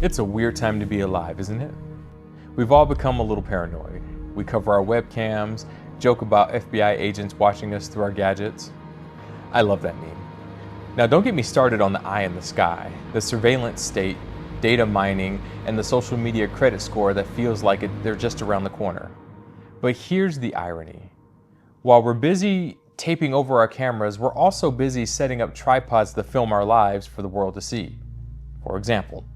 It's a weird time to be alive, isn't it? We've all become a little paranoid. We cover our webcams, joke about FBI agents watching us through our gadgets. I love that meme. Now, don't get me started on the eye in the sky, the surveillance state, data mining, and the social media credit score that feels like they're just around the corner. But here's the irony. While we're busy taping over our cameras, we're also busy setting up tripods to film our lives for the world to see. For example,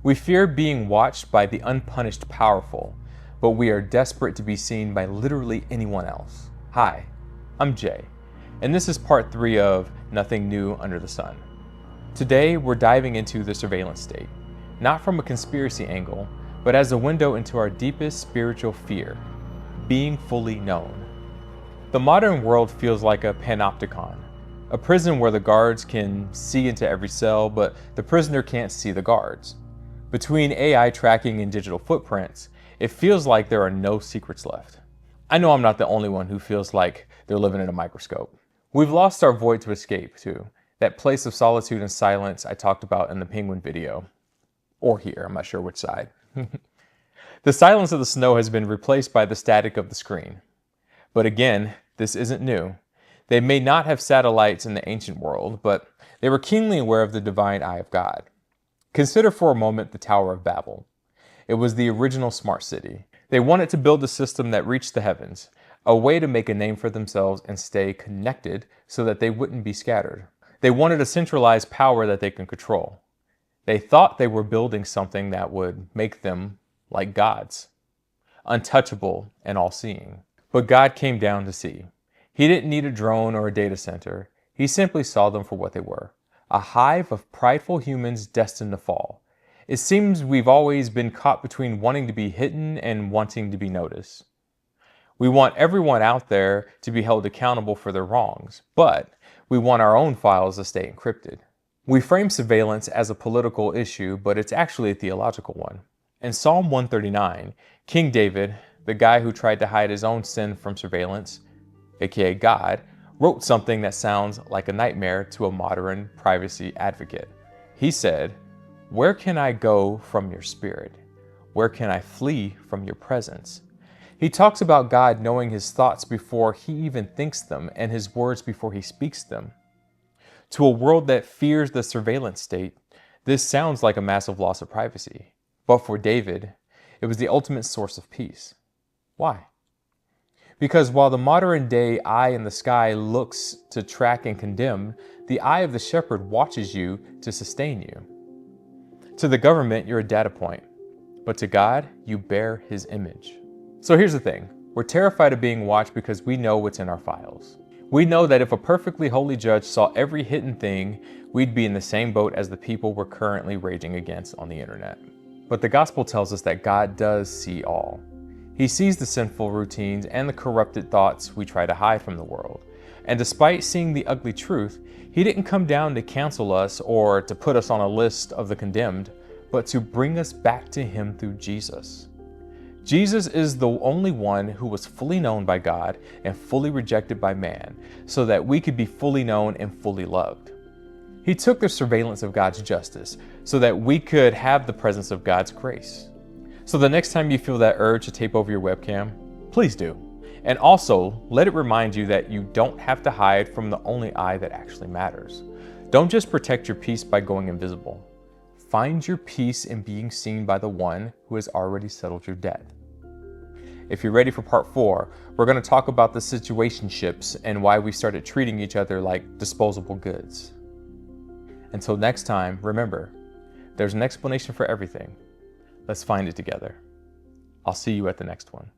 we fear being watched by the unpunished powerful, but we are desperate to be seen by literally anyone else. Hi, I'm Jay, and this is part 3 of Nothing New Under the Sun. Today, we're diving into the surveillance state, not from a conspiracy angle, but as a window into our deepest spiritual fear, being fully known. The modern world feels like a panopticon, a prison where the guards can see into every cell, but the prisoner can't see the guards. Between AI tracking and digital footprints, it feels like there are no secrets left. I know I'm not the only one who feels like they're living in a microscope. We've lost our void to escape, too. That place of solitude and silence I talked about in the penguin video. Or here, I'm not sure which side. The silence of the snow has been replaced by the static of the screen. But again, this isn't new. They may not have satellites in the ancient world, but they were keenly aware of the divine eye of God. Consider for a moment the Tower of Babel. It was the original smart city. They wanted to build a system that reached the heavens, a way to make a name for themselves and stay connected so that they wouldn't be scattered. They wanted a centralized power that they can control. They thought they were building something that would make them like gods, untouchable and all-seeing. But God came down to see. He didn't need a drone or a data center. He simply saw them for what they were. A hive of prideful humans destined to fall. It seems we've always been caught between wanting to be hidden and wanting to be noticed. We want everyone out there to be held accountable for their wrongs, but we want our own files to stay encrypted. We frame surveillance as a political issue, but it's actually a theological one. In Psalm 139, King David, the guy who tried to hide his own sin from surveillance, aka God, wrote something that sounds like a nightmare to a modern privacy advocate. He said, "Where can I go from your spirit? Where can I flee from your presence?" He talks about God knowing his thoughts before he even thinks them and his words before he speaks them. To a world that fears the surveillance state, this sounds like a massive loss of privacy. But for David, it was the ultimate source of peace. Why? Because while the modern day eye in the sky looks to track and condemn, the eye of the shepherd watches you to sustain you. To the government, you're a data point, but to God, you bear his image. So here's the thing. We're terrified of being watched because we know what's in our files. We know that if a perfectly holy judge saw every hidden thing, we'd be in the same boat as the people we're currently raging against on the internet. But the gospel tells us that God does see all. He sees the sinful routines and the corrupted thoughts we try to hide from the world. And despite seeing the ugly truth, he didn't come down to cancel us or to put us on a list of the condemned, but to bring us back to him through Jesus. Jesus is the only one who was fully known by God and fully rejected by man, so that we could be fully known and fully loved. He took the surveillance of God's justice so that we could have the presence of God's grace. So the next time you feel that urge to tape over your webcam, please do. And also, let it remind you that you don't have to hide from the only eye that actually matters. Don't just protect your peace by going invisible. Find your peace in being seen by the one who has already settled your debt. If you're ready for part 4, we're going to talk about the situationships and why we started treating each other like disposable goods. Until next time, remember, there's an explanation for everything. Let's find it together. I'll see you at the next one.